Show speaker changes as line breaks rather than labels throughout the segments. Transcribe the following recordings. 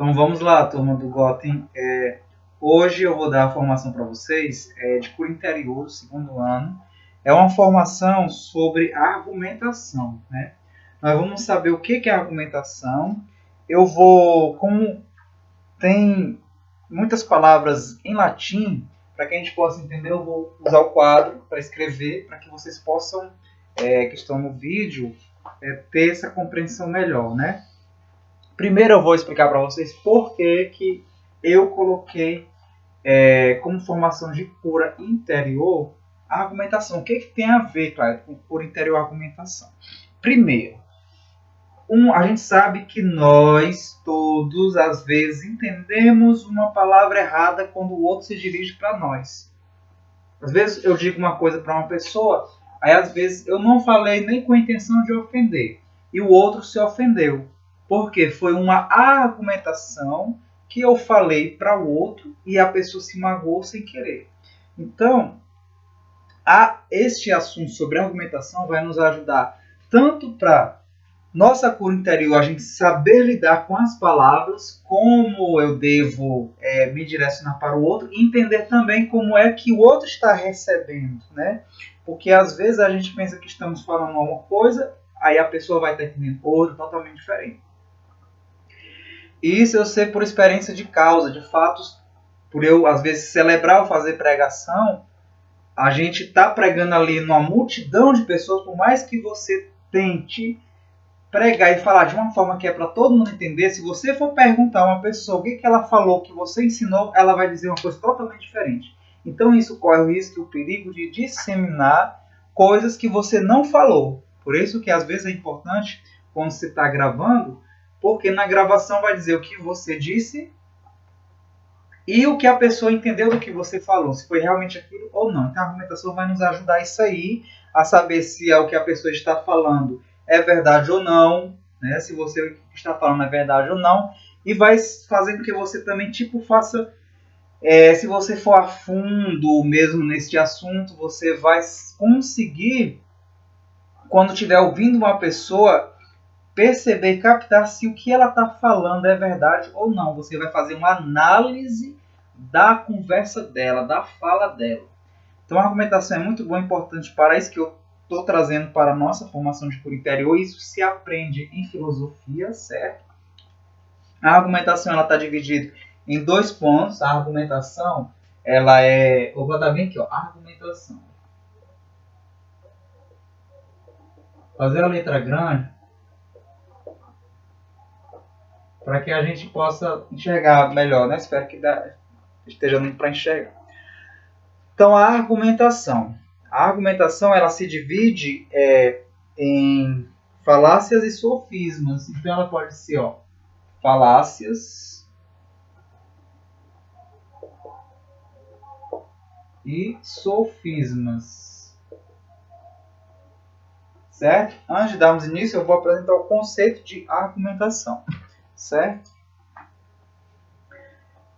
Então vamos lá, turma do Gotem. Hoje eu vou dar a formação para vocês de cura interior do segundo ano. É uma formação sobre argumentação, né? Nós vamos saber o que é argumentação. Como tem muitas palavras em latim, para que a gente possa entender, eu vou usar o quadro para escrever, para que vocês possam, que estão no vídeo, ter essa compreensão melhor, né? Primeiro eu vou explicar para vocês por que eu coloquei como formação de cura interior a argumentação. O que tem a ver, claro, com cura interior e argumentação? Primeiro, a gente sabe que nós todos, às vezes, entendemos uma palavra errada quando o outro se dirige para nós. Às vezes eu digo uma coisa para uma pessoa, aí às vezes eu não falei nem com a intenção de ofender, e o outro se ofendeu. Porque foi uma argumentação que eu falei para o outro e a pessoa se magoou sem querer. Então, este assunto sobre argumentação vai nos ajudar tanto para nossa cura interior, a gente saber lidar com as palavras, como eu devo me direcionar para o outro, e entender também como é que o outro está recebendo, né? Porque às vezes a gente pensa que estamos falando uma coisa, aí a pessoa vai estar entendendo outra totalmente diferente. Isso eu sei por experiência de causa, de fatos, por eu às vezes celebrar ou fazer pregação, a gente está pregando ali numa multidão de pessoas, por mais que você tente pregar e falar de uma forma que é para todo mundo entender, se você for perguntar a uma pessoa o que ela falou, que você ensinou, ela vai dizer uma coisa totalmente diferente. Então isso corre o risco e o perigo de disseminar coisas que você não falou. Por isso que às vezes é importante, quando você está gravando, porque na gravação vai dizer o que você disse e o que a pessoa entendeu do que você falou, se foi realmente aquilo ou não. Então a argumentação vai nos ajudar isso aí, a saber se é o que a pessoa está falando é verdade ou não, né? Se você está falando é verdade ou não, e vai fazer com que você também faça, se você for a fundo mesmo neste assunto, você vai conseguir, quando estiver ouvindo uma pessoa, perceber e captar se o que ela está falando é verdade ou não. Você vai fazer uma análise da conversa dela, da fala dela. Então a argumentação é muito boa e importante para isso que eu estou trazendo para a nossa formação de cura interior. Isso se aprende em filosofia, certo? A argumentação está dividida em 2 pontos. A argumentação, ela é... Eu vou botar bem aqui, ó. Argumentação. Fazer a letra grande para que a gente possa enxergar melhor, né? Espero que esteja dando para enxergar. Então, a argumentação. A argumentação ela se divide em falácias e sofismas. Então, ela pode ser falácias e sofismas. Certo? Antes de darmos início, eu vou apresentar o conceito de argumentação. Certo?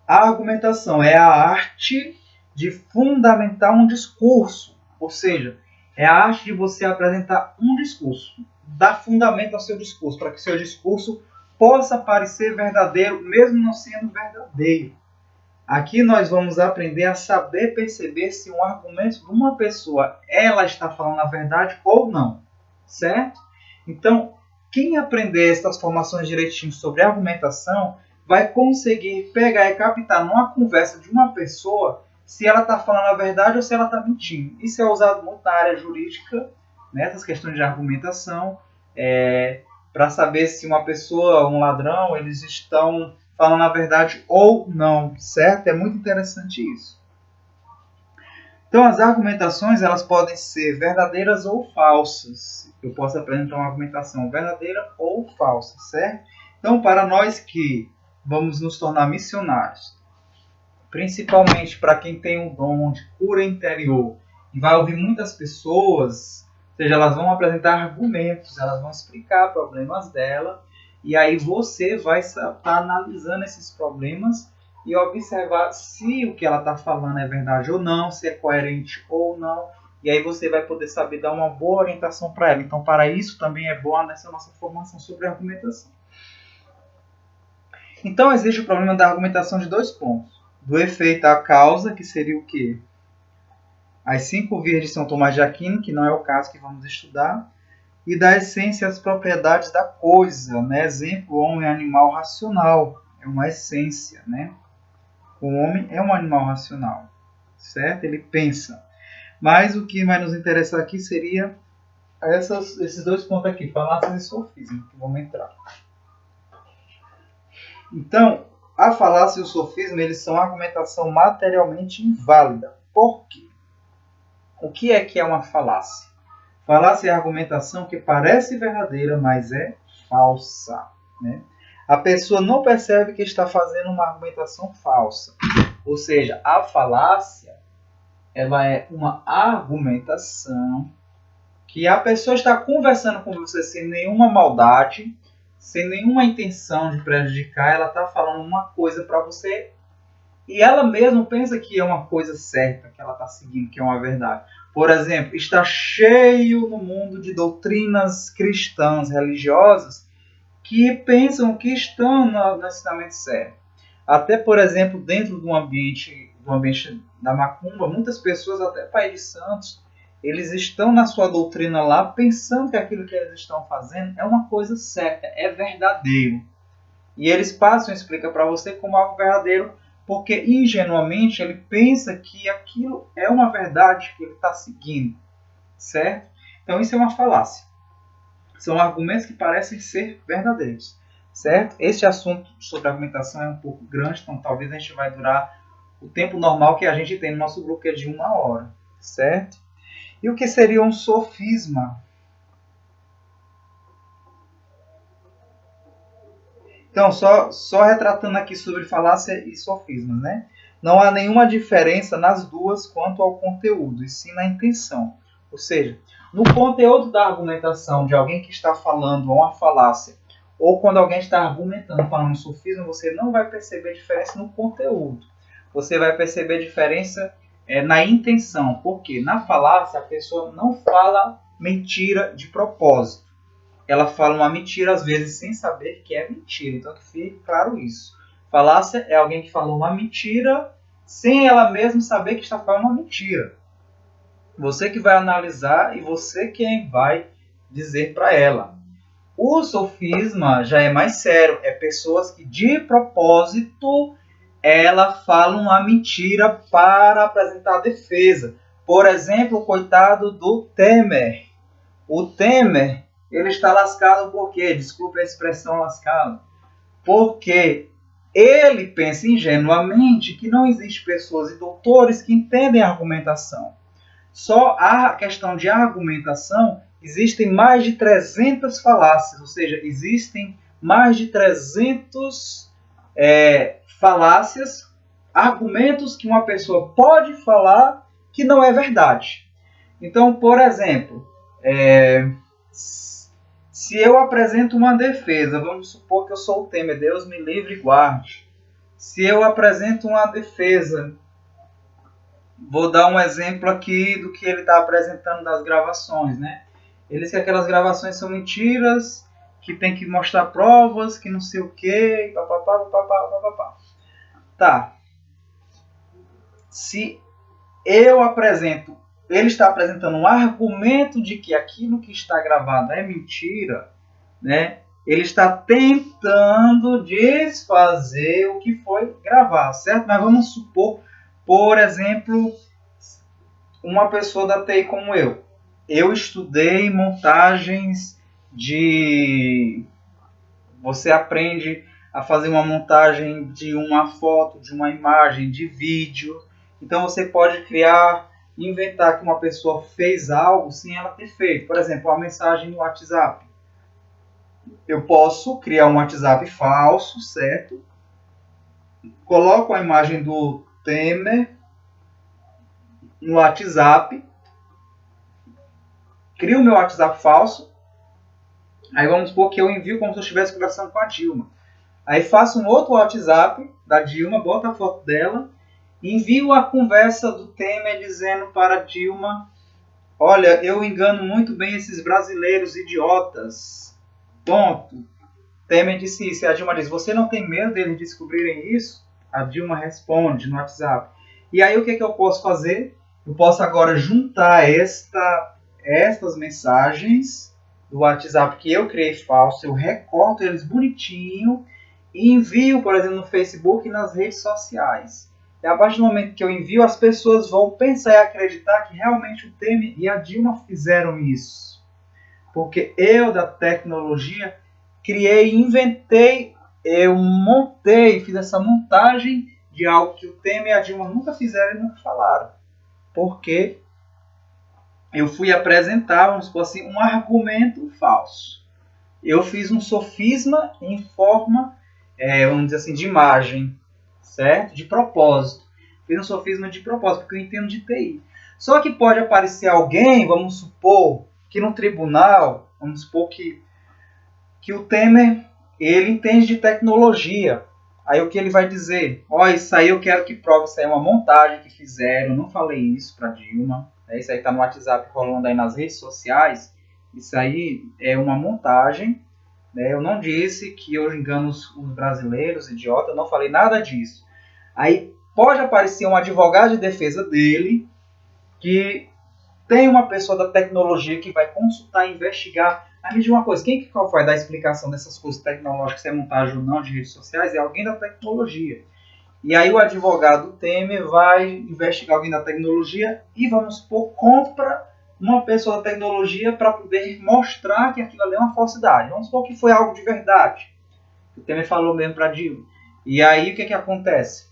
A argumentação é a arte de fundamentar um discurso. Ou seja, é a arte de você apresentar um discurso. Dar fundamento ao seu discurso, para que seu discurso possa parecer verdadeiro, mesmo não sendo verdadeiro. Aqui nós vamos aprender a saber perceber se um argumento de uma pessoa ela está falando a verdade ou não. Certo? Então, quem aprender essas formações direitinho sobre argumentação vai conseguir pegar e captar numa conversa de uma pessoa se ela está falando a verdade ou se ela está mentindo. Isso é usado muito na área jurídica, nessas questões de argumentação, para saber se uma pessoa, um ladrão, eles estão falando a verdade ou não, certo? É muito interessante isso. Então, as argumentações elas podem ser verdadeiras ou falsas. Eu posso apresentar uma argumentação verdadeira ou falsa, certo? Então, para nós que vamos nos tornar missionários, principalmente para quem tem um dom de cura interior e vai ouvir muitas pessoas, ou seja, elas vão apresentar argumentos, elas vão explicar problemas dela, e aí você vai estar analisando esses problemas e observar se o que ela está falando é verdade ou não, se é coerente ou não, e aí você vai poder saber dar uma boa orientação para ela. Então, para isso também é boa nessa nossa formação sobre argumentação. Então existe o problema da argumentação de dois pontos. Do efeito à causa, que seria o quê? As 5 vias de São Tomás de Aquino, que não é o caso que vamos estudar, e da essência e as propriedades da coisa, né? Exemplo, o homem é animal racional, é uma essência, né? O homem é um animal racional, certo? Ele pensa. Mas o que vai nos interessar aqui seria esses dois pontos aqui, falácias e sofismo, que vamos entrar. Então, a falácia e o sofismo, eles são argumentação materialmente inválida. Por quê? O que é uma falácia? Falácia é a argumentação que parece verdadeira, mas é falsa, né? A pessoa não percebe que está fazendo uma argumentação falsa. Ou seja, a falácia, ela é uma argumentação que a pessoa está conversando com você sem nenhuma maldade, sem nenhuma intenção de prejudicar, ela está falando uma coisa para você e ela mesma pensa que é uma coisa certa, que ela está seguindo, que é uma verdade. Por exemplo, está cheio no mundo de doutrinas cristãs, religiosas, que pensam que estão no ensinamento certo. Até, por exemplo, dentro do ambiente da macumba, muitas pessoas, até pais de santos, eles estão na sua doutrina lá pensando que aquilo que eles estão fazendo é uma coisa certa, é verdadeiro. E eles passam e explicam para você como algo verdadeiro, porque ingenuamente ele pensa que aquilo é uma verdade que ele está seguindo, certo? Então isso é uma falácia. São argumentos que parecem ser verdadeiros, certo? Este assunto sobre argumentação é um pouco grande, então talvez a gente vai durar o tempo normal que a gente tem no nosso grupo, que é de 1 hora, certo? E o que seria um sofisma? Então, só retratando aqui sobre falácia e sofismas, né? Não há nenhuma diferença nas duas quanto ao conteúdo, e sim na intenção. Ou seja, no conteúdo da argumentação de alguém que está falando uma falácia, ou quando alguém está argumentando para um sofisma, você não vai perceber diferença no conteúdo. Você vai perceber diferença na intenção. Porque na falácia a pessoa não fala mentira de propósito. Ela fala uma mentira às vezes sem saber que é mentira. Então que fique claro isso. Falácia é alguém que falou uma mentira sem ela mesma saber que está falando uma mentira. Você que vai analisar e você quem vai dizer para ela. O sofisma já é mais sério. É pessoas que de propósito ela fala uma mentira para apresentar a defesa. Por exemplo, o coitado do Temer. O Temer, ele está lascado por quê? Desculpe a expressão lascado. Porque ele pensa ingenuamente que não existe pessoas e doutores que entendem a argumentação. Só a questão de argumentação, existem mais de 300 falácias, ou seja, existem mais de 300 falácias, argumentos que uma pessoa pode falar que não é verdade. Então, por exemplo, se eu apresento uma defesa, vamos supor que eu sou o Temer, Deus me livre e guarde. Se eu apresento uma defesa, vou dar um exemplo aqui do que ele está apresentando das gravações, né? Ele diz que aquelas gravações são mentiras, que tem que mostrar provas, que não sei o que, papapá. Tá. Se eu apresento, ele está apresentando um argumento de que aquilo que está gravado é mentira, né? Ele está tentando desfazer o que foi gravado, certo? Mas vamos supor, por exemplo, uma pessoa da TI como eu. Eu estudei montagens de... Você aprende a fazer uma montagem de uma foto, de uma imagem, de vídeo. Então você pode criar, inventar que uma pessoa fez algo sem ela ter feito. Por exemplo, uma mensagem no WhatsApp. Eu posso criar um WhatsApp falso, certo? Coloco a imagem do Temer no WhatsApp. Crio o meu WhatsApp falso. Aí vamos supor que eu envio como se eu estivesse conversando com a Dilma. Aí faço um outro WhatsApp da Dilma, boto a foto dela, envio a conversa do Temer dizendo para a Dilma: olha, eu engano muito bem esses brasileiros idiotas. Ponto. Temer disse isso, e a Dilma diz, você não tem medo deles descobrirem isso? A Dilma responde no WhatsApp. E aí o que eu posso fazer? Eu posso agora juntar estas mensagens do WhatsApp que eu criei falso, eu recorto eles bonitinho e envio, por exemplo, no Facebook e nas redes sociais. E a partir do momento que eu envio, as pessoas vão pensar e acreditar que realmente o Temer e a Dilma fizeram isso. Porque eu, da tecnologia, criei, inventei, eu montei, fiz essa montagem de algo que o Temer e a Dilma nunca fizeram e nunca falaram. Porque eu fui apresentar, vamos supor assim, um argumento falso. Eu fiz um sofisma em forma, vamos dizer assim, de imagem, certo? De propósito. Fiz um sofisma de propósito, porque eu entendo de TI. Só que pode aparecer alguém, vamos supor, que no tribunal, vamos supor que o Temer, ele entende de tecnologia. Aí o que ele vai dizer? Ó, isso aí eu quero que prove, isso aí é uma montagem que fizeram, eu não falei isso para Dilma. Isso aí está no WhatsApp rolando aí nas redes sociais. Isso aí é uma montagem. Né? Eu não disse que eu engano os brasileiros, idiota, eu não falei nada disso. Aí pode aparecer um advogado de defesa dele que tem uma pessoa da tecnologia que vai consultar, investigar. Aí me diz uma coisa, quem que vai dar a explicação dessas coisas tecnológicas, se é montagem ou não de redes sociais? É alguém da tecnologia. E aí o advogado Temer vai investigar alguém da tecnologia e, vamos supor, compra uma pessoa da tecnologia para poder mostrar que aquilo ali é uma falsidade. Vamos supor que foi algo de verdade. O Temer falou mesmo para Dilma. E aí o que acontece?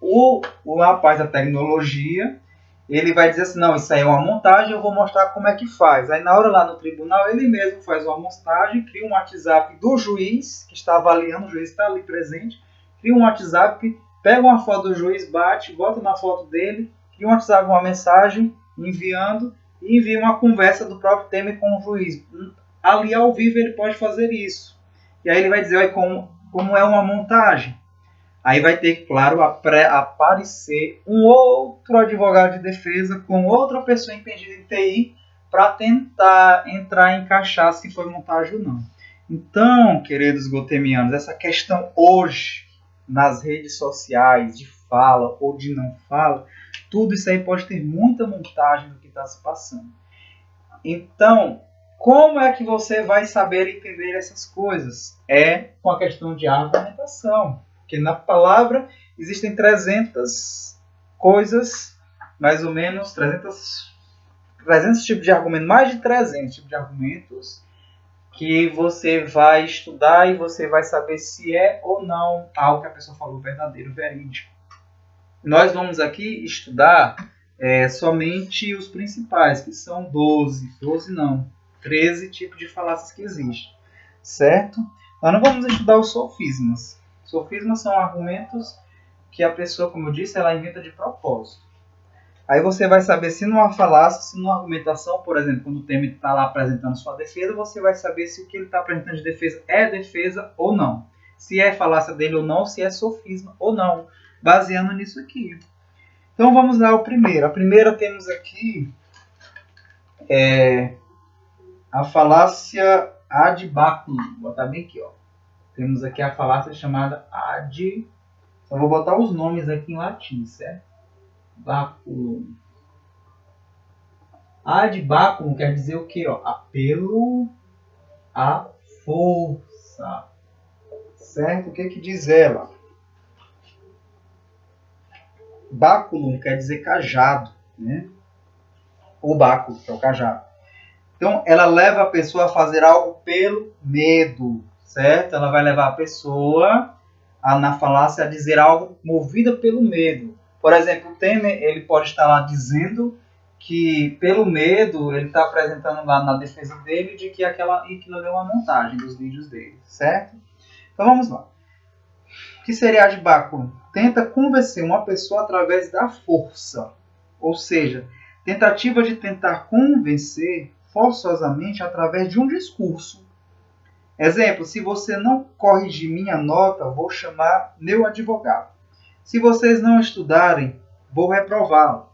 O rapaz da tecnologia, ele vai dizer assim, não, isso aí é uma montagem, eu vou mostrar como é que faz. Aí na hora lá no tribunal, ele mesmo faz uma montagem, cria um WhatsApp do juiz, que está avaliando, o juiz está ali presente, cria um WhatsApp, pega uma foto do juiz, bate, bota na foto dele, cria um WhatsApp, uma mensagem, enviando, e envia uma conversa do próprio Temer com o juiz. Ali ao vivo ele pode fazer isso. E aí ele vai dizer, como é uma montagem. Aí vai ter, claro, aparecer um outro advogado de defesa com outra pessoa impedida em TI para tentar entrar e encaixar se foi montagem ou não. Então, queridos gotemianos, essa questão hoje nas redes sociais de fala ou de não fala, tudo isso aí pode ter muita montagem do que está se passando. Então, como é que você vai saber entender essas coisas? É com a questão de argumentação. Porque na palavra existem 300 coisas, mais ou menos, 300 tipos de argumentos, mais de 300 tipos de argumentos que você vai estudar e você vai saber se é ou não algo que a pessoa falou verdadeiro, verídico. Nós vamos aqui estudar somente os principais, que são 13 tipos de falácias que existem, certo? Nós não vamos estudar os sofismas. Sofismas são argumentos que a pessoa, como eu disse, ela inventa de propósito. Aí você vai saber se numa falácia, se numa argumentação, por exemplo, quando o Temer está lá apresentando sua defesa, você vai saber se o que ele está apresentando de defesa é defesa ou não. Se é falácia dele ou não, se é sofisma ou não, baseando nisso aqui. Então vamos lá ao primeiro. A primeira temos aqui a falácia ad baculum. Vou botar bem aqui, ó. Temos aqui a falácia chamada ad... Só vou botar os nomes aqui em latim, certo? Baculum. Ad baculum quer dizer o quê? Ó? Apelo à força. Certo? O que diz ela? Baculum quer dizer cajado, né? O báculo, que é o cajado. Então, ela leva a pessoa a fazer algo pelo medo, certo? Ela vai levar a pessoa, na falácia, a dizer algo movida pelo medo. Por exemplo, o Temer, ele pode estar lá dizendo que, pelo medo, ele está apresentando lá na defesa dele de que aquilo é uma montagem dos vídeos dele, certo? Então, vamos lá. O que seria ad baculum? Tenta convencer uma pessoa através da força. Ou seja, tentativa de tentar convencer forçosamente através de um discurso. Exemplo, se você não corrigir minha nota, vou chamar meu advogado. Se vocês não estudarem, vou reprová-lo.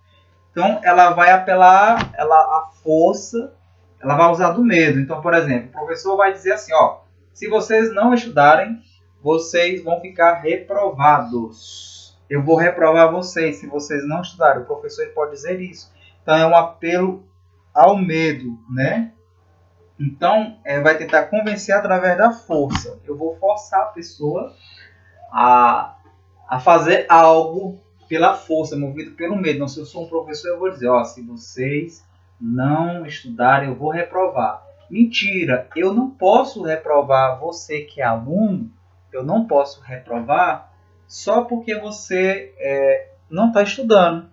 Então, ela vai apelar à força, ela vai usar do medo. Então, por exemplo, o professor vai dizer assim, ó, se vocês não estudarem, vocês vão ficar reprovados. Eu vou reprovar vocês se vocês não estudarem. O professor ele pode dizer isso. Então, é um apelo ao medo, né? Então, vai tentar convencer através da força. Eu vou forçar a pessoa a fazer algo pela força, movido pelo medo. Então, se eu sou um professor, eu vou dizer, ó, se vocês não estudarem, eu vou reprovar. Mentira, eu não posso reprovar você que é aluno, eu não posso reprovar só porque você não está estudando.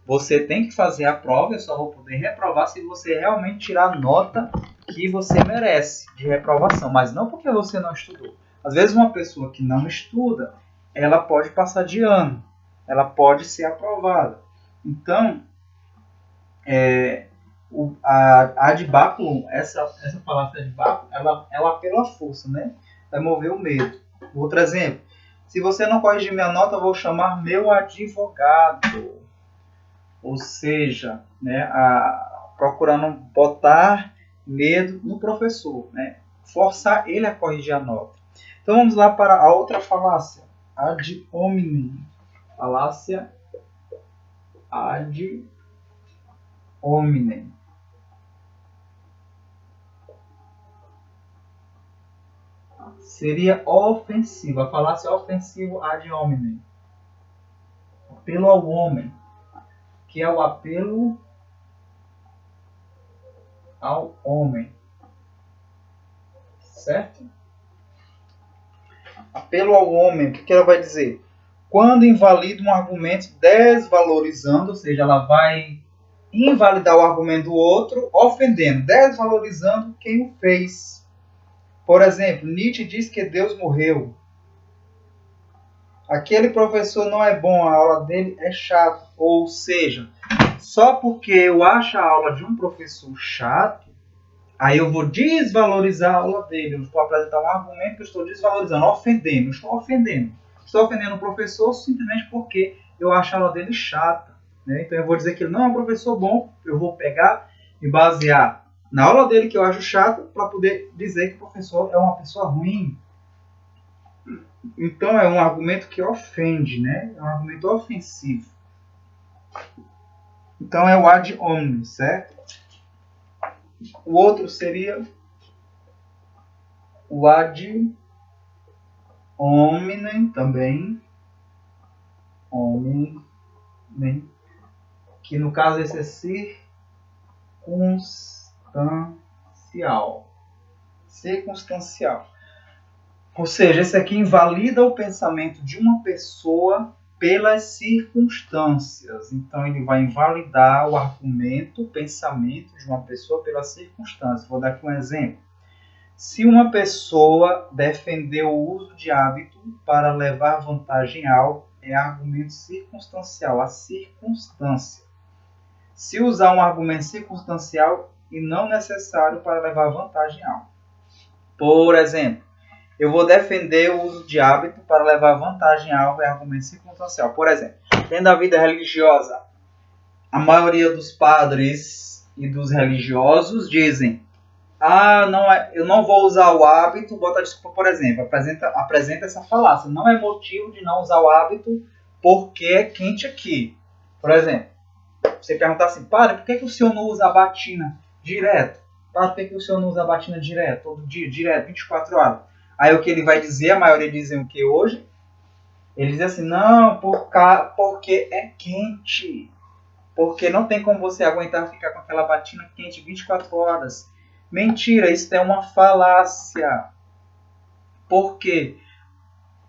Você tem que fazer a prova, eu só vou poder reprovar se você realmente tirar a nota que você merece de reprovação, mas não porque você não estudou. Às vezes uma pessoa que não estuda, ela pode passar de ano, ela pode ser aprovada. Então, a de báculo, essa palavra de báculo, ela é um apelo à força, né? Vai mover o medo. Outro exemplo, se você não corrigir minha nota, eu vou chamar meu advogado. Ou seja, né, procurando botar medo no professor, né? Forçar ele a corrigir a nota. Então vamos lá para a outra falácia, ad hominem. Falácia ad hominem. Seria ofensiva. A falácia ofensiva ad hominem. Apelo ao homem, que é o apelo ao homem. Certo? Apelo ao homem, o que ela vai dizer? Quando invalida um argumento desvalorizando, ou seja, ela vai invalidar o argumento do outro, ofendendo, desvalorizando quem o fez. Por exemplo, Nietzsche diz que Deus morreu. Aquele professor não é bom, a aula dele é chata. Ou seja, só porque eu acho a aula de um professor chato, aí eu vou desvalorizar a aula dele. Eu vou apresentar um argumento que eu estou desvalorizando, ofendendo. Estou ofendendo o professor simplesmente porque eu acho a aula dele chata. Né? Então eu vou dizer que ele não é um professor bom. Eu vou pegar e basear na aula dele que eu acho chata para poder dizer que o professor é uma pessoa ruim. Então é um argumento que ofende, né? É um argumento ofensivo. Então é o ad hominem, certo? O outro seria o ad hominem também. Hominem, que no caso esse é circunstancial. Circunstancial. Ou seja, esse aqui invalida o pensamento de uma pessoa pelas circunstâncias. Então, ele vai invalidar o argumento, o pensamento de uma pessoa pelas circunstâncias. Vou dar aqui um exemplo. Se uma pessoa defender o uso de hábito para levar vantagem a algo, é argumento circunstancial, a circunstância. Se usar um argumento circunstancial e não necessário para levar vantagem a algo. Por exemplo, eu vou defender o uso de hábito para levar vantagem a algo, é argumento circunstancial. Por exemplo, dentro da vida religiosa, a maioria dos padres e dos religiosos dizem: eu não vou usar o hábito, bota a desculpa, por exemplo, apresenta essa falácia. Não é motivo de não usar o hábito porque é quente aqui. Por exemplo, você perguntar assim, padre, por que o senhor não usa a batina direto? Padre, por que o senhor não usa a batina direto, todo dia, direto, 24 horas? Aí o que ele vai dizer, a maioria dizem o que hoje? Ele diz assim, não, porque é quente. Porque não tem como você aguentar ficar com aquela batina quente 24 horas. Mentira, isso é uma falácia. Porque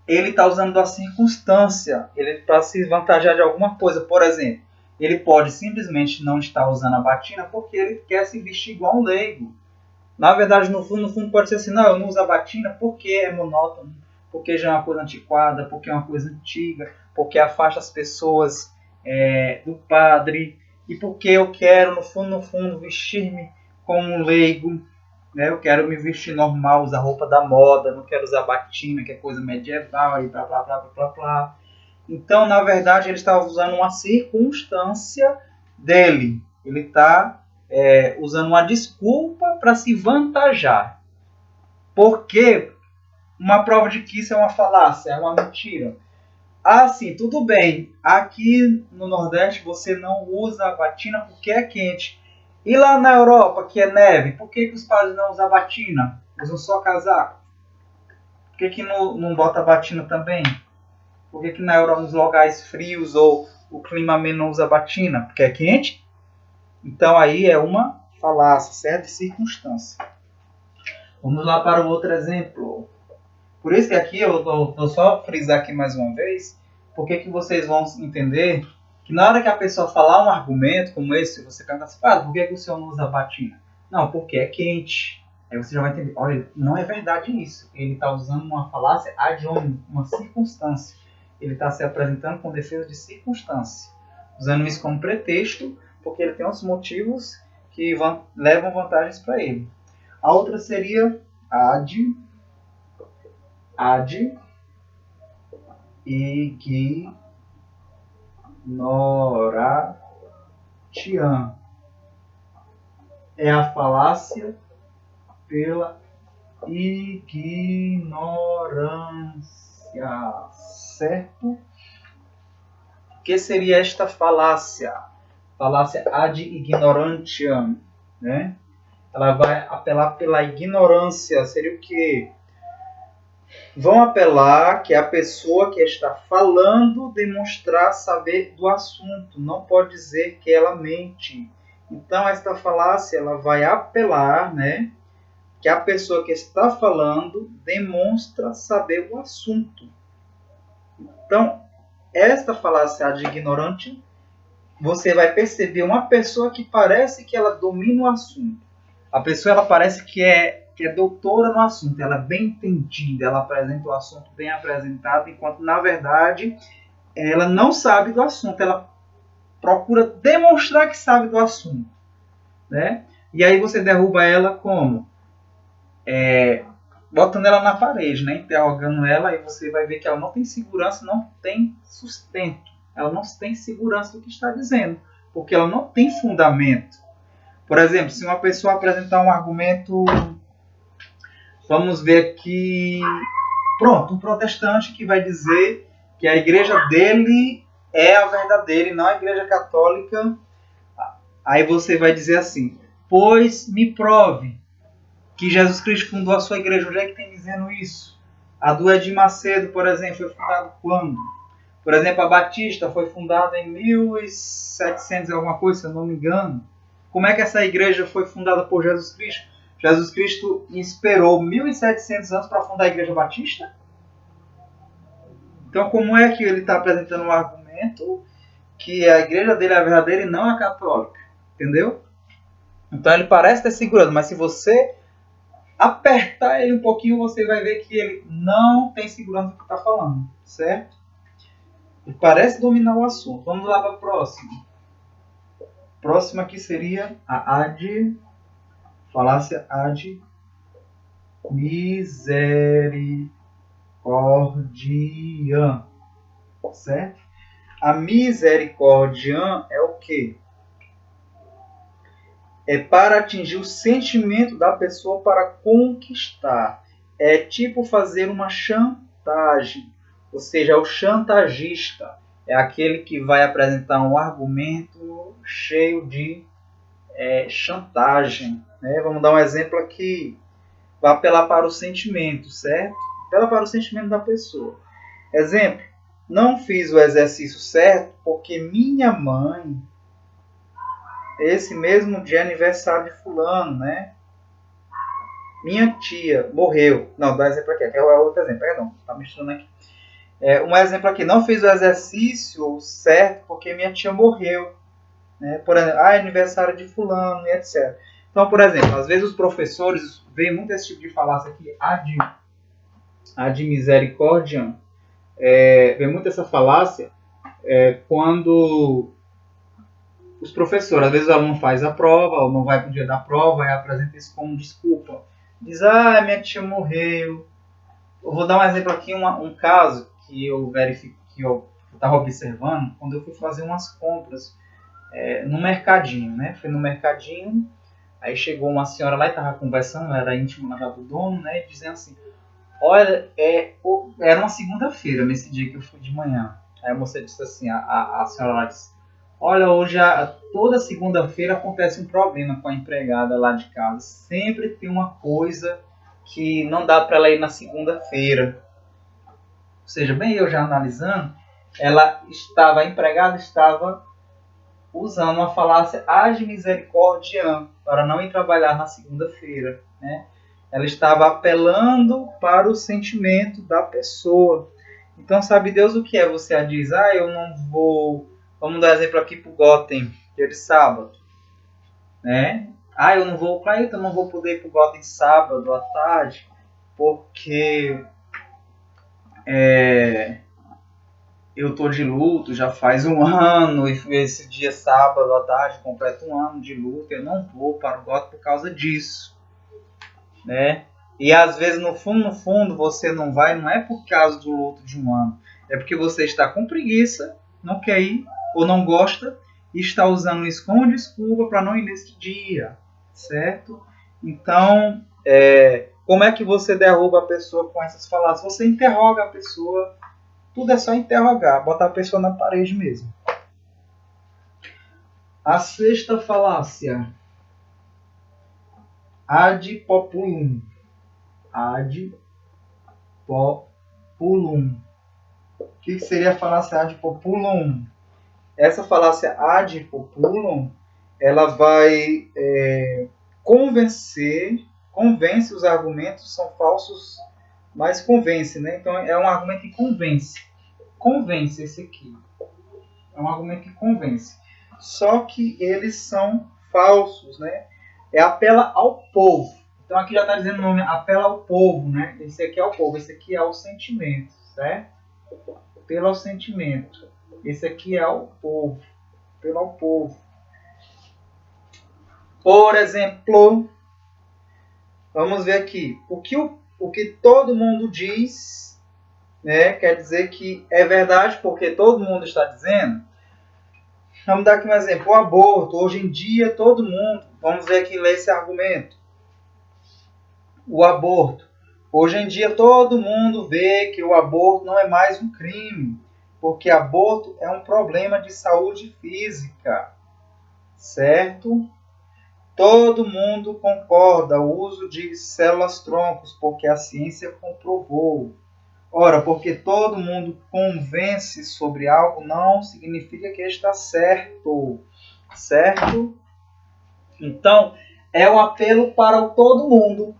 ele está usando a circunstância. Ele para se vantajar de alguma coisa. Por exemplo, ele pode simplesmente não estar usando a batina porque ele quer se vestir igual um leigo. Na verdade, no fundo pode ser assim, não, eu não uso a batina porque é monótono, porque já é uma coisa antiquada, porque é uma coisa antiga, porque afasta as pessoas do padre, e porque eu quero, no fundo, vestir-me como um leigo, né? Eu quero me vestir normal, usar roupa da moda, não quero usar batina, que é coisa medieval, e blá, blá, blá, blá, blá. Então, na verdade, ele está usando uma circunstância dele. Ele está usando uma desculpa para se vantajar. Porque uma prova de que isso é uma falácia, é uma mentira. Ah, sim, tudo bem. Aqui no Nordeste você não usa a batina porque é quente. E lá na Europa, que é neve, por que os padres não usam batina? Usam só casaco? Por que não bota batina também? Por que na Europa, nos locais frios ou o clima ameno não usa batina? Porque é quente? Então aí é uma falácia, certo? De circunstância. Vamos lá para o outro exemplo. Por isso que aqui eu vou só frisar aqui mais uma vez, porque que vocês vão entender que na hora que a pessoa falar um argumento como esse, você pergunta assim, por que o senhor não usa batina? Não, porque é quente. Aí você já vai entender, olha, não é verdade isso. Ele está usando uma falácia ad hominem, uma circunstância. Ele está se apresentando com defesa de circunstância, usando isso como pretexto, porque ele tem outros motivos que levam vantagens para ele. A outra seria ad ignoratiam. É a falácia pela ignorância, certo? O que seria esta falácia? Falácia ad ignorantiam, né? Ela vai apelar pela ignorância. Seria o quê? Vão apelar que a pessoa que está falando demonstrar saber do assunto. Não pode dizer que ela mente. Então, esta falácia ela vai apelar, né, que a pessoa que está falando demonstra saber o assunto. Então, esta falácia de ignorante, você vai perceber uma pessoa que parece que ela domina o assunto. A pessoa ela parece que é doutora no assunto, ela é bem entendida, ela apresenta o assunto bem apresentado, enquanto na verdade ela não sabe do assunto, ela procura demonstrar que sabe do assunto, né? E aí você derruba ela como? Botando ela na parede, né? Interrogando ela, e você vai ver que ela não tem segurança, não tem sustento, ela não tem segurança do que está dizendo, porque ela não tem fundamento. Por exemplo, se uma pessoa apresentar um argumento, vamos ver aqui, pronto, um protestante que vai dizer que a igreja dele é a verdadeira e não a igreja católica. Aí você vai dizer assim, pois me prove que Jesus Cristo fundou a sua igreja. Onde é que tem dizendo isso? A do Edir Macedo, por exemplo, foi fundada quando? Por exemplo, a Batista foi fundada em 1700 e alguma coisa, se eu não me engano. Como é que essa igreja foi fundada por Jesus Cristo? Jesus Cristo esperou 1700 anos para fundar a Igreja Batista? Então, como é que ele está apresentando um argumento que a igreja dele é a verdadeira e não a católica? Entendeu? Então, ele parece ter segurança, mas se você apertar ele um pouquinho, você vai ver que ele não tem segurança do que está falando, certo? Ele parece dominar o assunto. Vamos lá para a próxima. Próxima aqui seria a falácia ad misericordiam, certo? A misericordiam é o quê? É para atingir o sentimento da pessoa para conquistar. É tipo fazer uma chantagem. Ou seja, o chantagista é aquele que vai apresentar um argumento cheio de chantagem. Né? Vamos dar um exemplo aqui. Vai apelar para o sentimento, certo? Apela para o sentimento da pessoa. Exemplo. Não fiz o exercício certo porque minha mãe, esse mesmo dia aniversário de fulano, né? Minha tia morreu. Não, dá exemplo aqui. Aqui é outro exemplo. Perdão, tá misturando aqui. Um exemplo aqui. Não fiz o exercício certo porque minha tia morreu. Né? Por exemplo, aniversário de fulano e etc. Então, por exemplo, às vezes os professores veem muito esse tipo de falácia aqui. Ad misericordiam. Vem muito essa falácia quando os professores, às vezes o aluno faz a prova, ou não vai para o dia da prova e apresenta isso como desculpa. Diz, minha tia morreu. Eu vou dar um exemplo aqui, um caso que eu verifiquei, que eu estava observando, quando eu fui fazer umas compras no mercadinho, né? Foi no mercadinho, aí chegou uma senhora lá e estava conversando, era íntima já do dono, né? E dizendo assim, olha, era uma segunda-feira nesse dia que eu fui de manhã. Aí a moça disse assim, a senhora lá disse, olha, hoje toda segunda-feira acontece um problema com a empregada lá de casa. Sempre tem uma coisa que não dá para ela ir na segunda-feira. Ou seja, bem eu já analisando, a empregada estava usando uma falácia ad misericordiam para não ir trabalhar na segunda-feira, né? Ela estava apelando para o sentimento da pessoa. Então, sabe Deus o que é? Você diz, eu não vou... Vamos dar exemplo aqui para o Gotem, dia de sábado, né? Eu não vou, Clayton, eu não vou poder ir para o Gotem sábado à tarde, porque eu tô de luto já faz um ano, e esse dia sábado à tarde completa um ano de luto, eu não vou para o Gotem por causa disso, né? E às vezes no fundo você não vai, não é por causa do luto de um ano, é porque você está com preguiça, não quer ir ou não gosta e está usando isso como desculpa para não ir nesse dia, certo? Então, como é que você derruba a pessoa com essas falácias? Você interroga a pessoa, tudo é só interrogar, botar a pessoa na parede mesmo. A sexta falácia, ad populum. Ad populum. O que seria a falácia ad populum? Essa falácia ad populum, ela vai convence, os argumentos são falsos, mas convence, né? Então é um argumento que convence. Convence esse aqui. É um argumento que convence. Só que eles são falsos, né? Apela ao povo. Então aqui já está dizendo o nome, apela ao povo, né? Esse aqui é o povo, esse aqui é o sentimento, certo? Apela ao sentimento. Esse aqui é o povo, apela ao povo. Por exemplo, vamos ver aqui. O que todo mundo diz, né? Quer dizer que é verdade porque todo mundo está dizendo. Vamos dar aqui um exemplo. O aborto. Hoje em dia, todo mundo... Vamos ver aqui, ler esse argumento. O aborto. Hoje em dia, todo mundo vê que o aborto não é mais um crime. Porque aborto é um problema de saúde física. Certo? Todo mundo concorda o uso de células-troncos, porque a ciência comprovou. Ora, porque todo mundo convence sobre algo não significa que está certo, certo? Então, é um apelo para o todo mundo.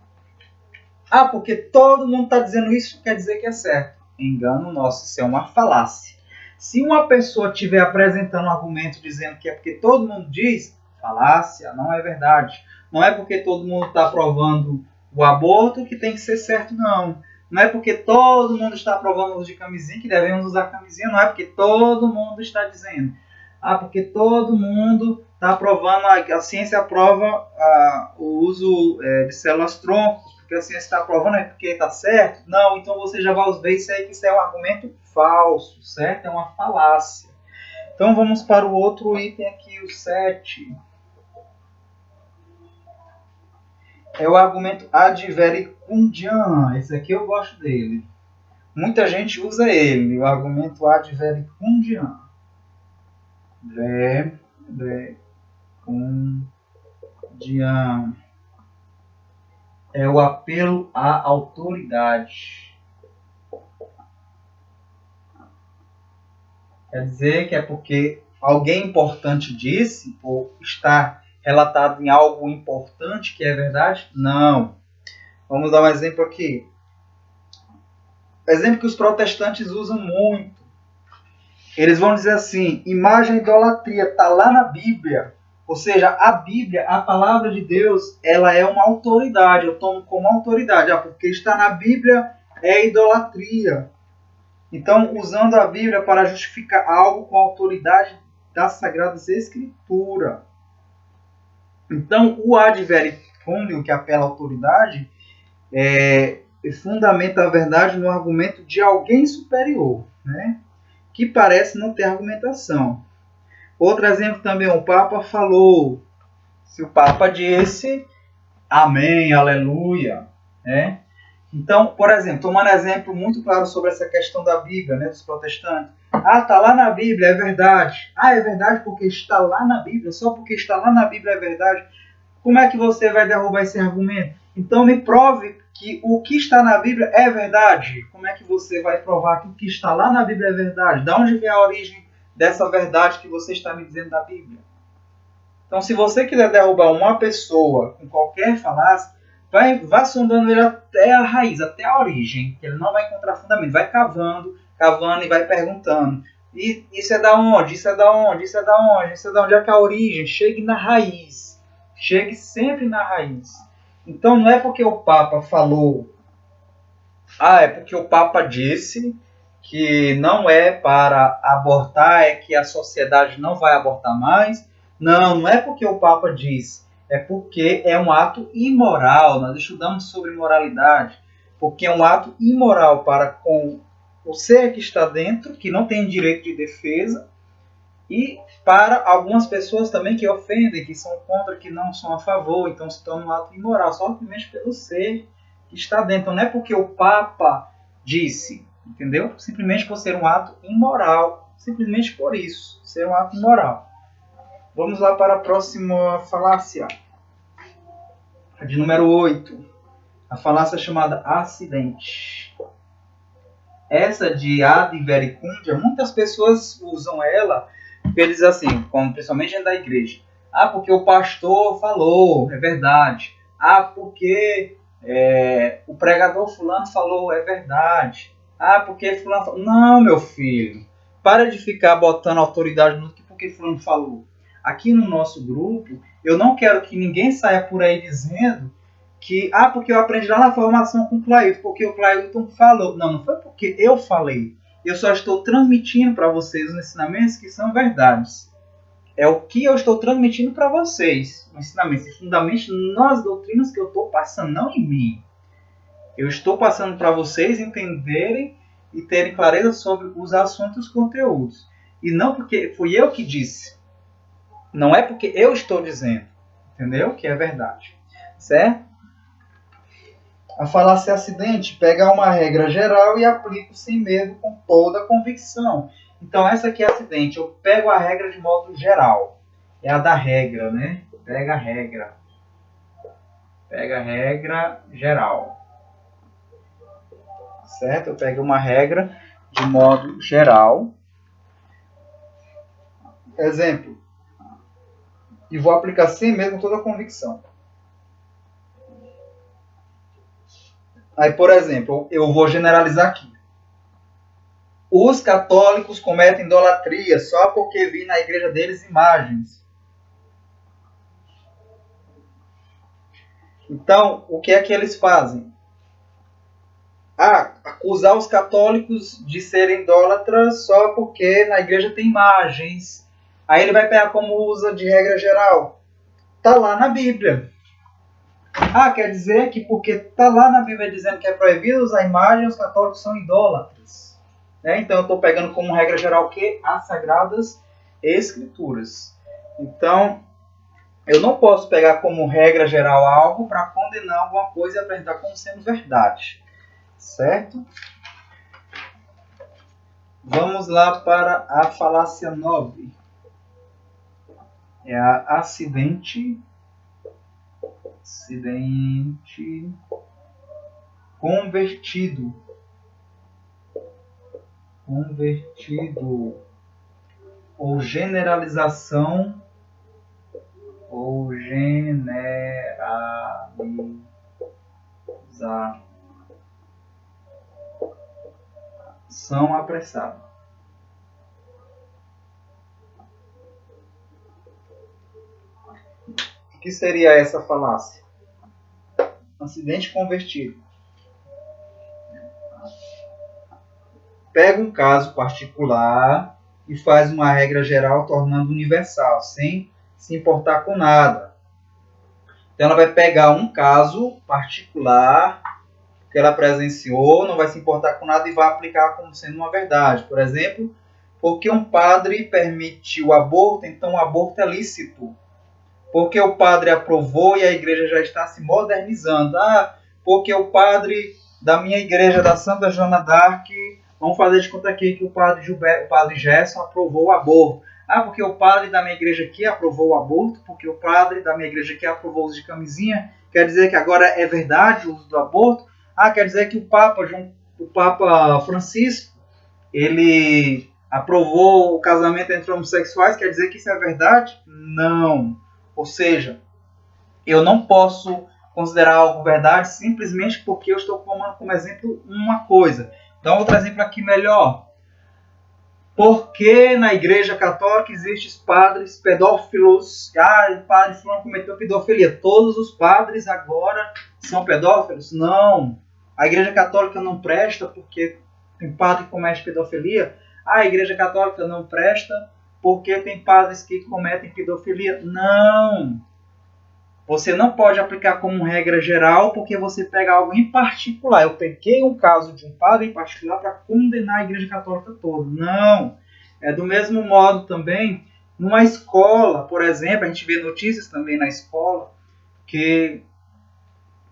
Porque todo mundo está dizendo isso, quer dizer que é certo. Engano nosso, isso é uma falácia. Se uma pessoa estiver apresentando um argumento dizendo que é porque todo mundo diz, falácia, não é verdade. Não é porque todo mundo está aprovando o aborto que tem que ser certo, não. Não é porque todo mundo está aprovando o uso de camisinha que devemos usar camisinha. Não é porque todo mundo está dizendo. Porque todo mundo está aprovando, a ciência aprova o uso de células-troncos, porque a ciência está aprovando, é porque está certo? Não, então você já vai ver isso aí, que isso é um argumento falso, certo? É uma falácia. Então vamos para o outro item aqui, o 7. É o argumento ad verecundiam. Esse aqui eu gosto dele. Muita gente usa ele, o argumento ad verecundiam. Verecundiam. É o apelo à autoridade. Quer dizer que é porque alguém importante disse, ou está relatado em algo importante que é verdade? Não. Vamos dar um exemplo aqui. Exemplo que os protestantes usam muito. Eles vão dizer assim, imagem e idolatria, está lá na Bíblia. Ou seja, a Bíblia, a palavra de Deus, ela é uma autoridade. Eu tomo como autoridade. Porque está na Bíblia é idolatria. Então, usando a Bíblia para justificar algo com a autoridade das Sagradas Escrituras. Então, o ad verecundiam, que apela à autoridade, fundamenta a verdade no argumento de alguém superior, né? Que parece não ter argumentação. Outro exemplo também, o Papa falou. Se o Papa disse, amém, aleluia, né? Então, por exemplo, tomando exemplo muito claro sobre essa questão da Bíblia, né, dos protestantes. Ah, está lá na Bíblia, é verdade. Ah, é verdade porque está lá na Bíblia. Só porque está lá na Bíblia é verdade. Como é que você vai derrubar esse argumento? Então me prove que o que está na Bíblia é verdade. Como é que você vai provar que o que está lá na Bíblia é verdade? De onde vem a origem dessa verdade que você está me dizendo da Bíblia? Então, se você quiser derrubar uma pessoa com qualquer falácia, vá sondando ele até a raiz, até a origem, que ele não vai encontrar fundamento. Vai cavando, cavando e vai perguntando. E isso é da onde? Isso é da onde? Isso é da onde? Isso é da onde é que é a origem? Chegue na raiz. Chegue sempre na raiz. Então, não é porque o Papa falou, é porque o Papa disse que não é para abortar, é que a sociedade não vai abortar mais. Não, não é porque o Papa diz, é porque é um ato imoral. Nós estudamos sobre moralidade, porque é um ato imoral para com o ser que está dentro, que não tem direito de defesa, e para algumas pessoas também que ofendem, que são contra, que não são a favor, então se torna um ato imoral, somente pelo ser que está dentro. Então não é porque o Papa disse, entendeu? Simplesmente por ser um ato imoral, simplesmente por isso, ser um ato imoral. Vamos lá para a próxima falácia. A de número 8. A falácia chamada acidente. Essa de ad verecundia, muitas pessoas usam ela, porque eles assim, como principalmente dentro da igreja. Ah, porque o pastor falou, é verdade. Ah, porque o pregador fulano falou, é verdade. Ah, porque fulano falou. Não, meu filho. Para de ficar botando autoridade no que porque fulano falou. Aqui no nosso grupo, eu não quero que ninguém saia por aí dizendo que, porque eu aprendi lá na formação com o Clailton, porque o Clailton falou. Não, não foi porque eu falei. Eu só estou transmitindo para vocês os ensinamentos que são verdades. É o que eu estou transmitindo para vocês. Os ensinamentos e fundamentos nas doutrinas que eu estou passando, não em mim. Eu estou passando para vocês entenderem e terem clareza sobre os assuntos e os conteúdos. E não porque fui eu que disse. Não é porque eu estou dizendo. Entendeu? Que é verdade. Certo? A falácia acidente pega uma regra geral e aplica sem medo com toda a convicção. Então essa aqui é acidente. Eu pego a regra de modo geral. É a da regra, né? Pega a regra. Pega a regra geral. Certo? Eu pego uma regra de modo geral. Exemplo. E vou aplicar sem medo com toda a convicção. Aí, por exemplo, eu vou generalizar aqui. Os católicos cometem idolatria só porque vi na igreja deles imagens. Então, o que é que eles fazem? Acusar os católicos de serem idólatras só porque na igreja tem imagens. Aí ele vai pegar como usa de regra geral. Está lá na Bíblia. Quer dizer que porque está lá na Bíblia dizendo que é proibido usar imagem, os católicos são idólatras. Então eu estou pegando como regra geral o quê? As Sagradas Escrituras. Então, eu não posso pegar como regra geral algo para condenar alguma coisa e apresentar como sendo verdade. Certo? Vamos lá para a falácia 9. É a acidente convertido. Ou generalização ou generalização apressada. O que seria essa falácia? Acidente convertido. Pega um caso particular e faz uma regra geral tornando universal, sem se importar com nada. Então ela vai pegar um caso particular que ela presenciou, não vai se importar com nada e vai aplicar como sendo uma verdade. Por exemplo, porque um padre permitiu o aborto, então o aborto é lícito. Porque o padre aprovou e a igreja já está se modernizando. Porque o padre da minha igreja, da Santa Joana d'Arc, vamos fazer de conta aqui que o padre Gerson aprovou o aborto. Porque o padre da minha igreja aqui aprovou o aborto, porque o padre da minha igreja aqui aprovou o uso de camisinha, quer dizer que agora é verdade o uso do aborto? Quer dizer que o Papa Francisco, ele aprovou o casamento entre homossexuais, quer dizer que isso é verdade? Não. Ou seja, eu não posso considerar algo verdade simplesmente porque eu estou tomando como exemplo uma coisa. Então, outro exemplo aqui melhor. Por que na igreja católica existem padres pedófilos? O padre fulano cometeu pedofilia. Todos os padres agora são pedófilos? Não. A igreja católica não presta porque tem padre que comete pedofilia? A igreja católica não presta porque tem padres que cometem pedofilia? Não. Você não pode aplicar como regra geral porque você pega algo em particular. Eu peguei um caso de um padre em particular para condenar a igreja católica toda. Não. É do mesmo modo também, numa escola, por exemplo, a gente vê notícias também na escola que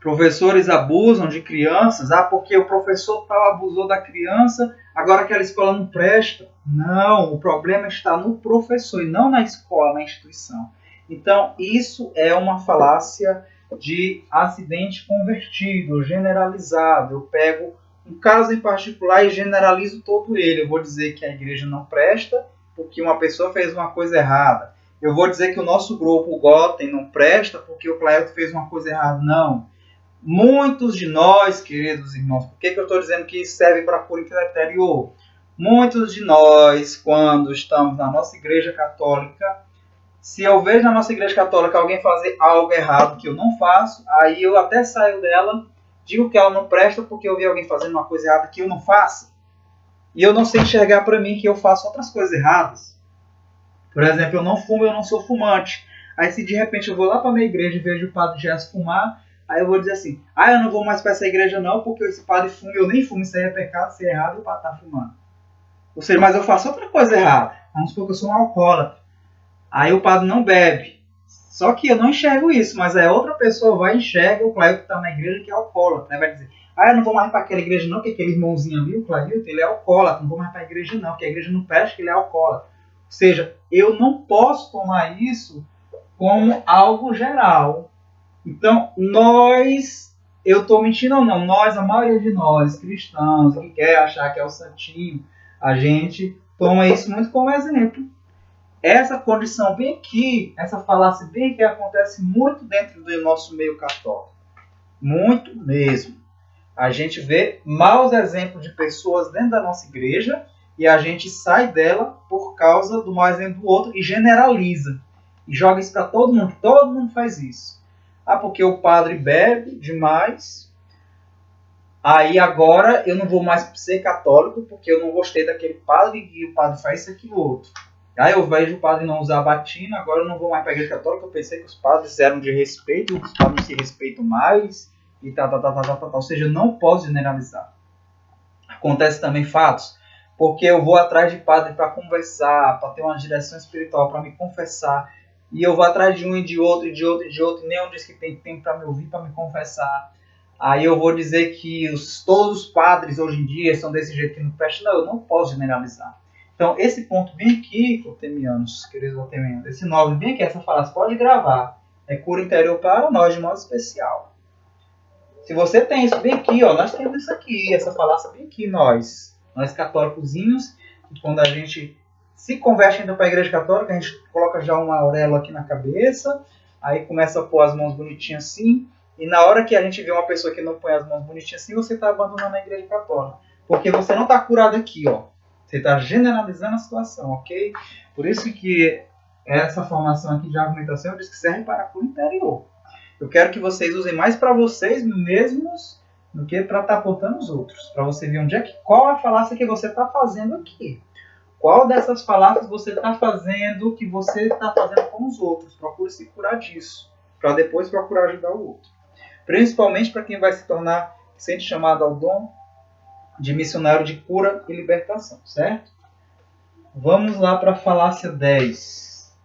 professores abusam de crianças, porque o professor tal abusou da criança, agora aquela escola não presta. Não, o problema está no professor e não na escola, na instituição. Então, isso é uma falácia de acidente convertido, generalizado. Eu pego um caso em particular e generalizo todo ele. Eu vou dizer que a igreja não presta porque uma pessoa fez uma coisa errada. Eu vou dizer que o nosso grupo, o Gotem, não presta porque o Cleito fez uma coisa errada. Não. Muitos de nós, queridos irmãos, por que eu estou dizendo que isso serve para a cura interior? Muitos de nós, quando estamos na nossa igreja católica, se eu vejo na nossa igreja católica alguém fazer algo errado que eu não faço, aí eu até saio dela, digo que ela não presta porque eu vi alguém fazendo uma coisa errada que eu não faço. E eu não sei enxergar para mim que eu faço outras coisas erradas. Por exemplo, eu não fumo, eu não sou fumante. Aí se de repente eu vou lá para minha igreja e vejo o padre Gerson fumar, aí eu vou dizer assim, eu não vou mais para essa igreja não, porque esse padre fuma, eu nem fumo, isso aí é pecado, isso é errado, e o padre tá fumando. Ou seja, mas eu faço outra coisa errada. Vamos supor que eu sou um alcoólatra. Aí o padre não bebe. Só que eu não enxergo isso, mas aí outra pessoa vai e enxerga o Clailton que está na igreja que é alcoólatra. Né? Vai dizer, eu não vou mais para aquela igreja não, porque aquele irmãozinho ali, o Clailton, ele é alcoólatra. Não vou mais para a igreja não, porque a igreja não presta que ele é alcoólatra. Ou seja, eu não posso tomar isso como algo geral. Então, eu estou mentindo ou não, a maioria de nós, cristãos, que quer achar que é o santinho, a gente toma isso muito como exemplo. Essa condição bem aqui, essa falácia bem aqui acontece muito dentro do nosso meio católico. Muito mesmo. A gente vê maus exemplos de pessoas dentro da nossa igreja e a gente sai dela por causa do mau exemplo do outro e generaliza. E joga isso para todo mundo. Todo mundo faz isso. Porque o padre bebe demais. Aí agora eu não vou mais ser católico porque eu não gostei daquele padre e o padre faz isso aqui e outro. Aí eu vejo o padre não usar batina, agora eu não vou mais para a igreja católica, eu pensei que os padres eram de respeito, os padres se respeitam mais, e tal. Ou seja, eu não posso generalizar. Acontece também fatos, porque eu vou atrás de padre para conversar, para ter uma direção espiritual, para me confessar, e eu vou atrás de um e de outro, e nenhum diz que tem tempo para me ouvir, para me confessar. Aí eu vou dizer que todos os padres hoje em dia são desse jeito que não prestam. Não, eu não posso generalizar. Então, esse ponto bem aqui, Otemianos, queridos Otemianos, esse 9 bem aqui, essa falácia, pode gravar. É cura interior para nós, de modo especial. Se você tem isso bem aqui, nós temos isso aqui, essa falácia bem aqui, nós católicozinhos, quando a gente se converte ainda para a igreja católica, a gente coloca já uma auréola aqui na cabeça, aí começa a pôr as mãos bonitinhas assim, e na hora que a gente vê uma pessoa que não põe as mãos bonitinhas assim, você está abandonando a igreja católica. Porque você não está curado aqui, Você está generalizando a situação, ok? Por isso que essa formação aqui de argumentação eu disse que serve para a cura interior. Eu quero que vocês usem mais para vocês mesmos do que para estar apontando os outros. Para você ver qual é a falácia que você está fazendo aqui. Qual dessas falácias você está fazendo que você está fazendo com os outros. Procure se curar disso. Para depois procurar ajudar o outro. Principalmente para quem vai se tornar, sente chamado ao dom de missionário de cura e libertação, certo? Vamos lá para a falácia 10.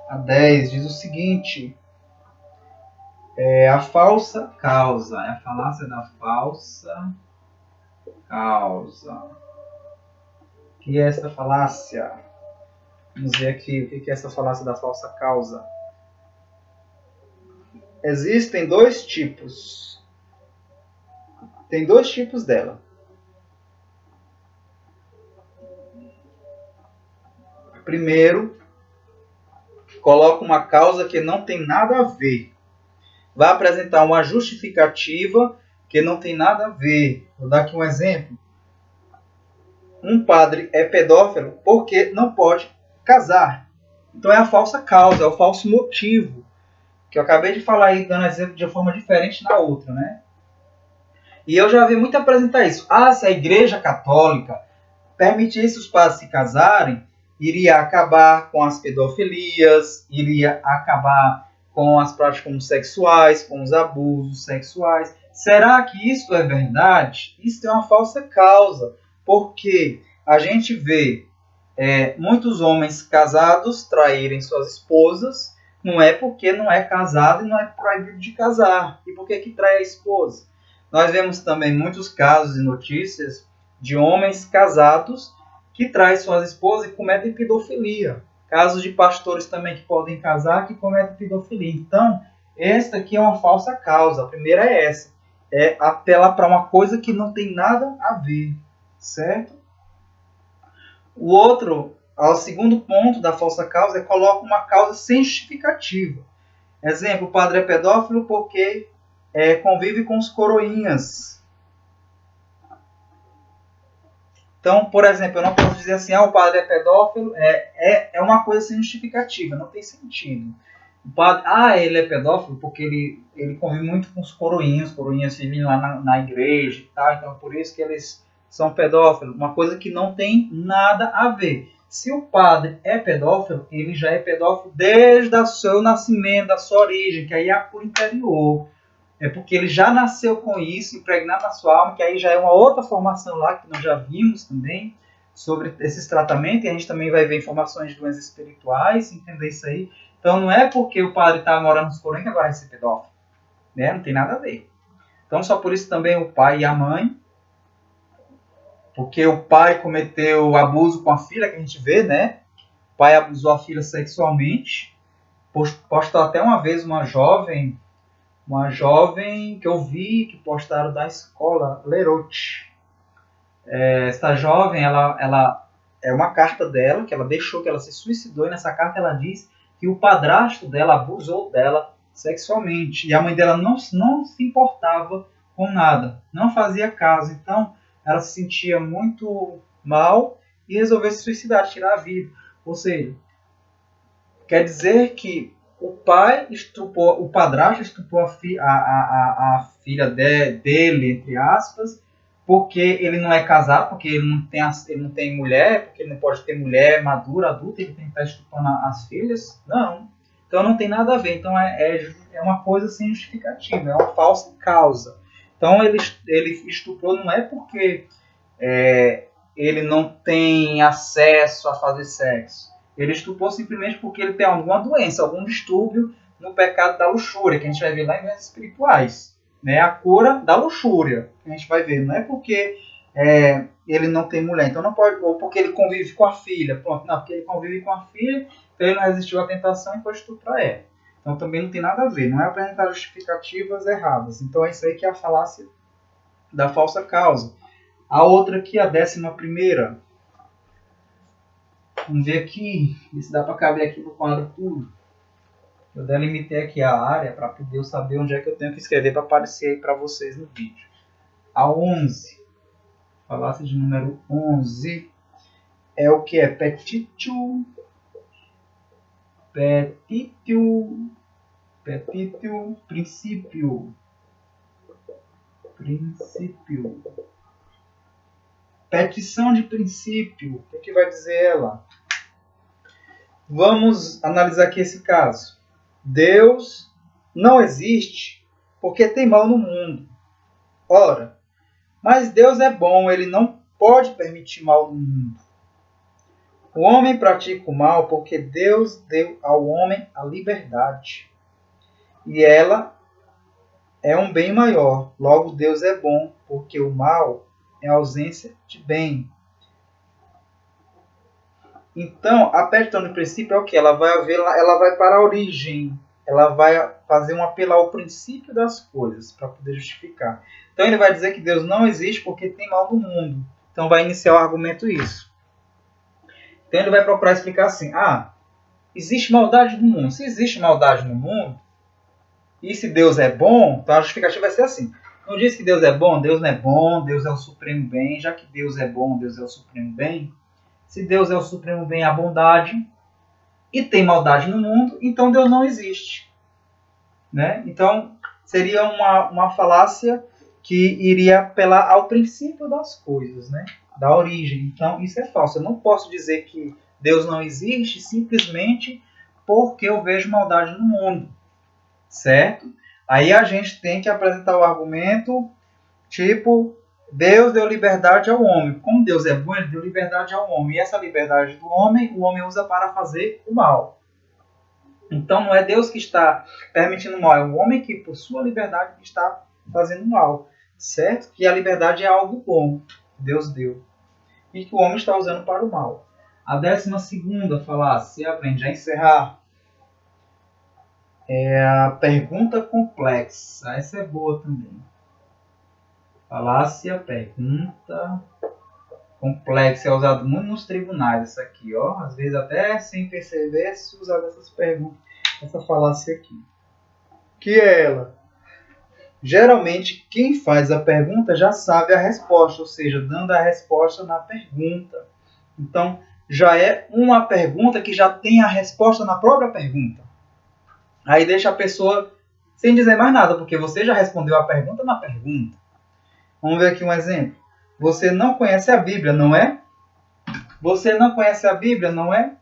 A 10 diz o seguinte: a falsa causa. É a falácia da falsa causa. O que é essa falácia? Vamos ver aqui o que é essa falácia da falsa causa. Existem dois tipos. Tem dois tipos dela. Primeiro, coloca uma causa que não tem nada a ver. Vai apresentar uma justificativa que não tem nada a ver. Vou dar aqui um exemplo. Um padre é pedófilo porque não pode casar. Então é a falsa causa, é o falso motivo. Que eu acabei de falar aí, dando exemplo de uma forma diferente na outra, né? E eu já vi muito apresentar isso. Se a Igreja Católica permitisse os padres se casarem, iria acabar com as pedofilias, iria acabar com as práticas homossexuais, com os abusos sexuais. Será que isso é verdade? Isso é uma falsa causa, porque a gente vê muitos homens casados traírem suas esposas, não é porque não é casado e não é proibido de casar. E por que trai a esposa? Nós vemos também muitos casos e notícias de homens casados que traem suas esposas e cometem pedofilia. Casos de pastores também que podem casar que cometem pedofilia. Então, esta aqui é uma falsa causa. A primeira é essa. É apelar para uma coisa que não tem nada a ver. Certo? O outro, o segundo ponto da falsa causa é coloca uma causa sem justificativa. Exemplo, o padre é pedófilo porque convive com os coroinhas. Então, por exemplo, eu não posso dizer assim, o padre é pedófilo, é uma coisa sem justificativa, não tem sentido. O padre, ele é pedófilo porque ele convive muito com os coroinhas vivem lá na igreja e tal, então por isso que eles são pedófilos, uma coisa que não tem nada a ver. Se o padre é pedófilo, ele já é pedófilo desde o seu nascimento, da sua origem, que aí é a cura interior. É porque ele já nasceu com isso, impregnado na sua alma, que aí já é uma outra formação lá, que nós já vimos também, sobre esses tratamentos, e a gente também vai ver informações de doenças espirituais, entender isso aí. Então não é porque o padre está morando nos Corém que agora vai ser pedófilo. Né? Não tem nada a ver. Então só por isso também o pai e a mãe, porque o pai cometeu abuso com a filha, que a gente vê, né? O pai abusou a filha sexualmente, postou até uma vez uma jovem que eu vi que postaram da escola Lerote. Essa jovem, ela é uma carta dela, que ela deixou, que ela se suicidou, e nessa carta ela diz que o padrasto dela abusou dela sexualmente. E a mãe dela não se importava com nada, não fazia caso. Então, ela se sentia muito mal e resolveu se suicidar, tirar a vida. Ou seja, quer dizer que o pai estuprou, o padrasto estuprou a filha dele, entre aspas, porque ele não é casado, porque ele não tem mulher, porque ele não pode ter mulher madura, adulta, ele tem que estar estuprando as filhas. Não. Então não tem nada a ver. Então é uma coisa sem justificativa, é uma falsa causa. Então ele estuprou não é porque ele não tem acesso a fazer sexo. Ele estuprou simplesmente porque ele tem alguma doença, algum distúrbio no pecado da luxúria, que a gente vai ver lá em Vidas Espirituais. Né? A cura da luxúria, que a gente vai ver. Não é porque ele não tem mulher, então não pode, ou porque ele convive com a filha. Pronto, não, porque ele convive com a filha, então ele não resistiu à tentação e foi estuprar ela. Então também não tem nada a ver, não é apresentar justificativas erradas. Então é isso aí que é a falácia da falsa causa. A outra aqui, a 11ª. Vamos ver aqui, se dá para caber aqui no quadro tudo. Eu delimitei aqui a área para poder eu saber onde é que eu tenho que escrever para aparecer aí para vocês no vídeo. A 11, falácia de número 11, é o que é petitio, princípio. Petição de princípio, o que vai dizer ela? Vamos analisar aqui esse caso. Deus não existe porque tem mal no mundo. Ora, mas Deus é bom, ele não pode permitir mal no mundo. O homem pratica o mal porque Deus deu ao homem a liberdade. E ela é um bem maior. Logo, Deus é bom, porque o mal é a ausência de bem. Então, a questão do princípio é o que? Ela vai para a origem. Ela vai fazer um apelo ao princípio das coisas para poder justificar. Então, ele vai dizer que Deus não existe porque tem mal no mundo. Então, vai iniciar o argumento isso. Então, ele vai procurar explicar assim: existe maldade no mundo. Se existe maldade no mundo, e se Deus é bom, então a justificativa vai ser assim. Não diz que Deus é bom, Deus não é bom, Deus é o supremo bem. Já que Deus é bom, Deus é o supremo bem. Se Deus é o supremo bem, a bondade, e tem maldade no mundo, então Deus não existe. Né? Então, seria uma falácia que iria apelar ao princípio das coisas, né? Da origem. Então, isso é falso. Eu não posso dizer que Deus não existe simplesmente porque eu vejo maldade no mundo. Certo? Aí a gente tem que apresentar o argumento tipo, Deus deu liberdade ao homem. Como Deus é bom, ele deu liberdade ao homem. E essa liberdade do homem, o homem usa para fazer o mal. Então não é Deus que está permitindo o mal, é o homem que, por sua liberdade, está fazendo o mal. Certo? Que a liberdade é algo bom que Deus deu. E que o homem está usando para o mal. A 12ª falácia, aprende a encerrar, é a pergunta complexa. Essa é boa também. Falácia, pergunta complexa. É usado muito nos tribunais. Isso aqui, ó. Às vezes até sem perceber se usa essas perguntas. Essa falácia aqui. Que é ela? Geralmente, quem faz a pergunta já sabe a resposta. Ou seja, dando a resposta na pergunta. Então, já é uma pergunta que já tem a resposta na própria pergunta. Aí deixa a pessoa sem dizer mais nada, porque você já respondeu a pergunta na pergunta. Vamos ver aqui um exemplo. Você não conhece a Bíblia, não é? Você não conhece a Bíblia, não é?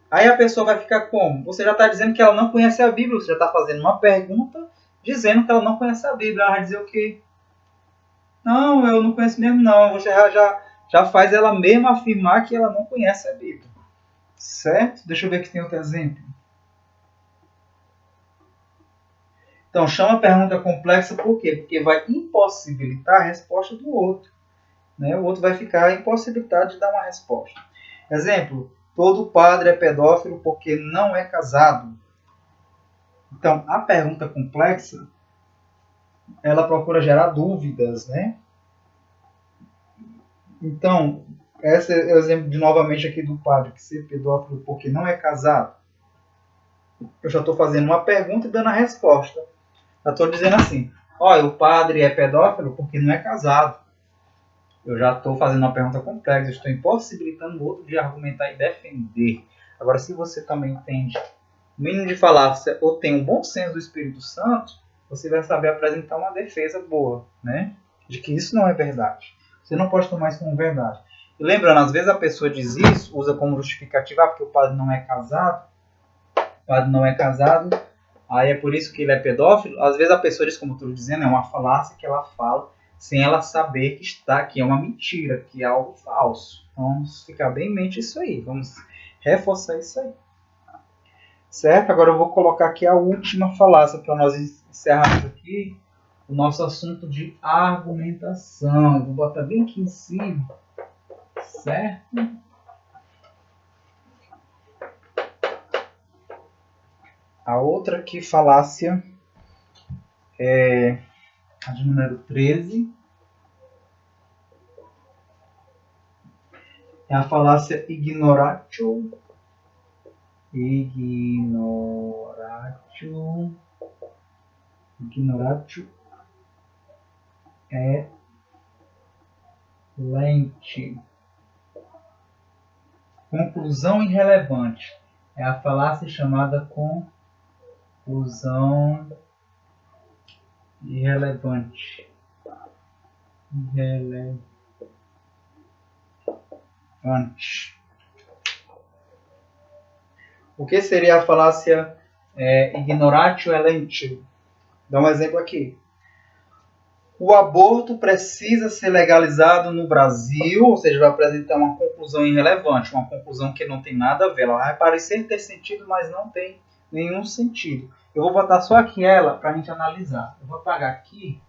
Aí a pessoa vai ficar como? Você já está dizendo que ela não conhece a Bíblia, você já está fazendo uma pergunta dizendo que ela não conhece a Bíblia. Ela vai dizer o quê? Não, eu não conheço mesmo não. Você já faz ela mesma afirmar que ela não conhece a Bíblia. Certo? Deixa eu ver aqui tem outro exemplo. Então, chama a pergunta complexa por quê? Porque vai impossibilitar a resposta do outro. Né? O outro vai ficar impossibilitado de dar uma resposta. Exemplo, todo padre é pedófilo porque não é casado. Então, a pergunta complexa, ela procura gerar dúvidas, né? Então, esse é o exemplo novamente aqui do padre que ser pedófilo porque não é casado. Eu já estou fazendo uma pergunta e dando a resposta. Já estou dizendo assim, olha, o padre é pedófilo porque não é casado. Eu já estou fazendo uma pergunta complexa, estou impossibilitando o outro de argumentar e defender. Agora, se você também entende o mínimo de falácia ou tem um bom senso do Espírito Santo, você vai saber apresentar uma defesa boa, né? De que isso não é verdade. Você não pode tomar isso como verdade. E lembrando, às vezes a pessoa diz isso, usa como justificativa, porque o padre não é casado. O padre não é casado, aí é por isso que ele é pedófilo. Às vezes a pessoa diz, como eu estou dizendo, é uma falácia que ela fala sem ela saber que é uma mentira, que é algo falso. Então, vamos ficar bem em mente isso aí. Vamos reforçar isso aí. Certo? Agora eu vou colocar aqui a última falácia para nós encerrarmos aqui o nosso assunto de argumentação. Eu vou botar bem aqui em cima. Certo? A outra aqui, falácia, é a de número 13. É a falácia ignoratio. Ignoratio é lente. Conclusão irrelevante. É a falácia chamada conclusão irrelevante. O que seria a falácia ignoratio elentio? Dá um exemplo aqui. O aborto precisa ser legalizado no Brasil, ou seja, vai apresentar uma conclusão irrelevante, uma conclusão que não tem nada a ver. Ela vai parecer ter sentido, mas não tem nenhum sentido. Eu vou botar só aqui ela para a gente analisar. Eu vou apagar aqui,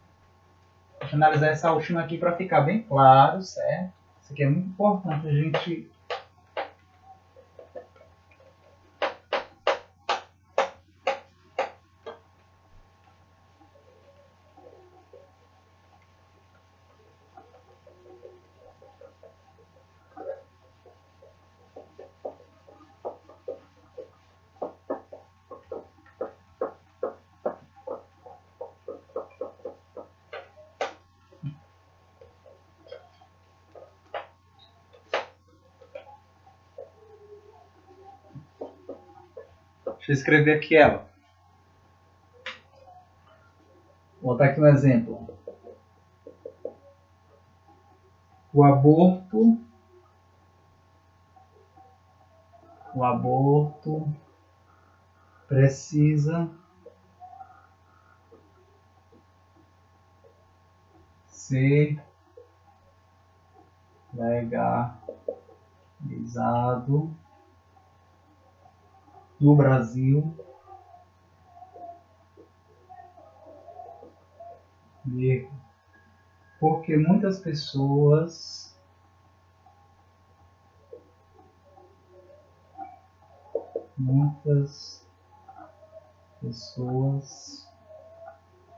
deixa eu analisar essa última aqui para ficar bem claro, certo? Isso aqui é muito importante a gente... Deixa eu escrever aqui ela. Vou botar aqui um exemplo. O aborto precisa ser legalizado no Brasil, porque muitas pessoas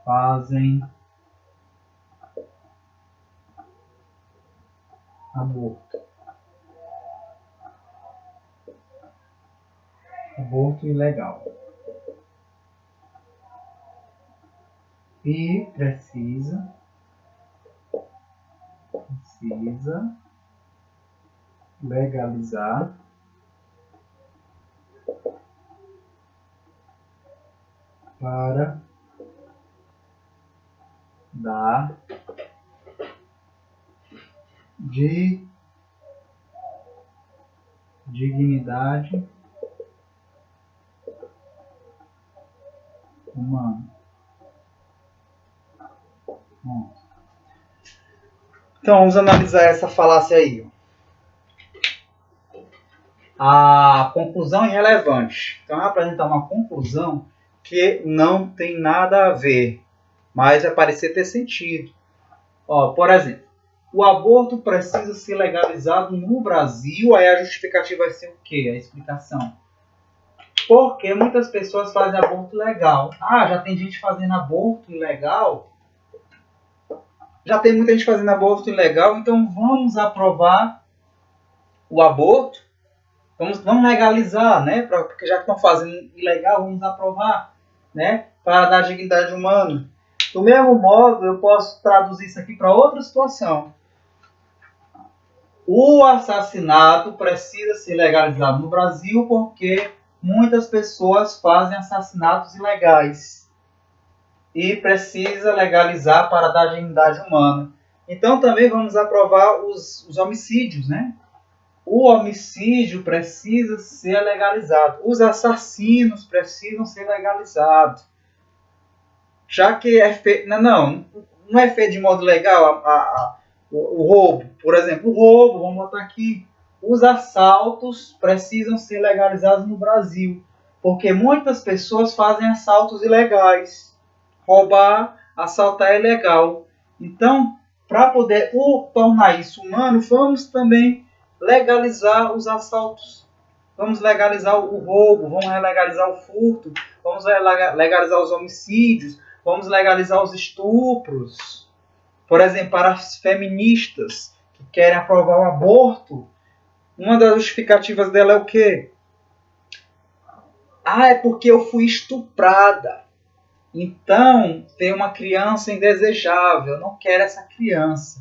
fazem aborto ilegal e precisa legalizar para dar dignidade humana. Então vamos analisar essa falácia aí. A conclusão irrelevante. Então vai apresentar uma conclusão que não tem nada a ver, mas vai parecer ter sentido. Por exemplo, o aborto precisa ser legalizado no Brasil, aí a justificativa vai ser o quê? A explicação. Porque muitas pessoas fazem aborto legal. Já tem gente fazendo aborto ilegal? Já tem muita gente fazendo aborto ilegal, então vamos aprovar o aborto. Vamos legalizar, né? Porque já que estão fazendo ilegal, vamos aprovar, né? Para dar dignidade humana. Do mesmo modo, eu posso traduzir isso aqui para outra situação. O assassinato precisa ser legalizado no Brasil porque muitas pessoas fazem assassinatos ilegais. E precisa legalizar para dar dignidade humana. Então também vamos aprovar os homicídios, né? O homicídio precisa ser legalizado. Os assassinos precisam ser legalizados. Já que é feito... Não é feito de modo legal o roubo. Por exemplo, o roubo, vamos botar aqui. Os assaltos precisam ser legalizados no Brasil. Porque muitas pessoas fazem assaltos ilegais. Roubar, assaltar é legal. Então, para poder tornar isso humano, vamos também legalizar os assaltos. Vamos legalizar o roubo, vamos legalizar o furto, vamos legalizar os homicídios, vamos legalizar os estupros. Por exemplo, para as feministas que querem aprovar o aborto, uma das justificativas dela é o quê? É porque eu fui estuprada. Então, tem uma criança indesejável, eu não quero essa criança.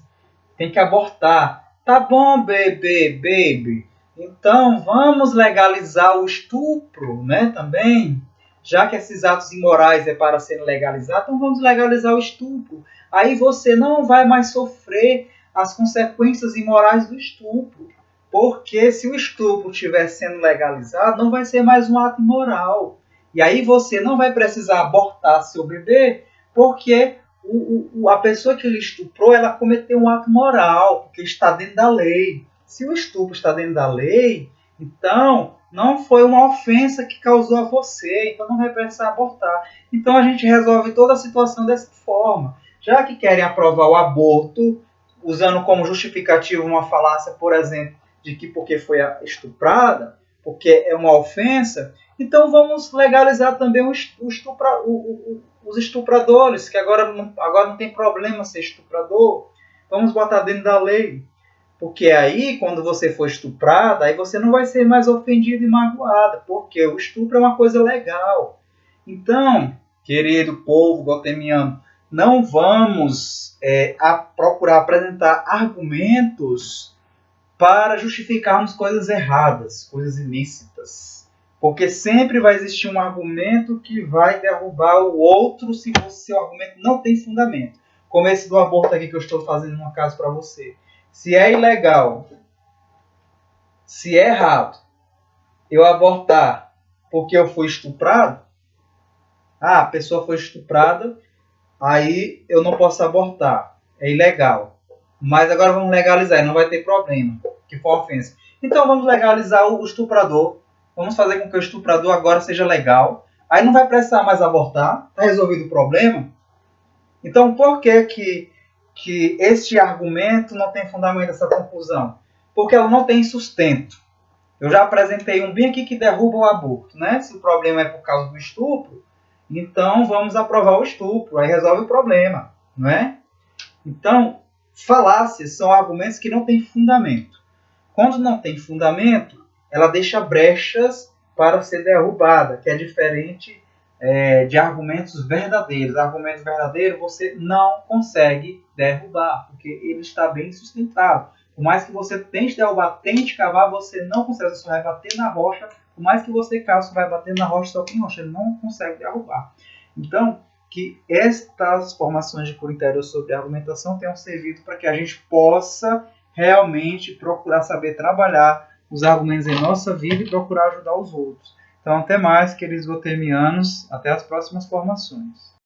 Tem que abortar. Tá bom, baby. Então, vamos legalizar o estupro, né, também. Já que esses atos imorais é para serem legalizados, então vamos legalizar o estupro. Aí você não vai mais sofrer as consequências imorais do estupro. Porque se o estupro estiver sendo legalizado, não vai ser mais um ato imoral. E aí você não vai precisar abortar seu bebê, porque a pessoa que lhe estuprou, ela cometeu um ato moral, porque está dentro da lei. Se o estupro está dentro da lei, então não foi uma ofensa que causou a você, então não vai precisar abortar. Então a gente resolve toda a situação dessa forma. Já que querem aprovar o aborto, usando como justificativo uma falácia, por exemplo, de que porque foi estuprada, porque é uma ofensa, então vamos legalizar também os estupradores, que agora não tem problema ser estuprador. Vamos botar dentro da lei. Porque aí, quando você for estuprada, aí você não vai ser mais ofendida e magoada, porque o estupro é uma coisa legal. Então, querido povo gotemiano, não vamos procurar apresentar argumentos para justificarmos coisas erradas, coisas ilícitas. Porque sempre vai existir um argumento que vai derrubar o outro se o seu argumento não tem fundamento. Como esse do aborto aqui que eu estou fazendo no caso para você. Se é ilegal, se é errado eu abortar porque eu fui estuprado, a pessoa foi estuprada, aí eu não posso abortar, é ilegal. Mas agora vamos legalizar, não vai ter problema, que for ofensa. Então vamos legalizar o estuprador, vamos fazer com que o estuprador agora seja legal, aí não vai precisar mais abortar, está resolvido o problema. Então por que este argumento não tem fundamento, essa conclusão? Porque ela não tem sustento. Eu já apresentei um bem aqui que derruba o aborto, né? Se o problema é por causa do estupro, então vamos aprovar o estupro, aí resolve o problema, não é? Então, falácias são argumentos que não têm fundamento. Quando não tem fundamento, ela deixa brechas para ser derrubada, que é diferente de argumentos verdadeiros. Argumentos verdadeiros você não consegue derrubar, porque ele está bem sustentado. Por mais que você tente derrubar, tente cavar, você não consegue. Você vai bater na rocha. Por mais que você cave, você vai bater na rocha, só que em rocha. Ele não consegue derrubar. Então, que estas formações de cura interior sobre a argumentação tenham servido para que a gente possa realmente procurar saber trabalhar os argumentos em nossa vida e procurar ajudar os outros. Então, até mais, queridos gotemianos. Até as próximas formações.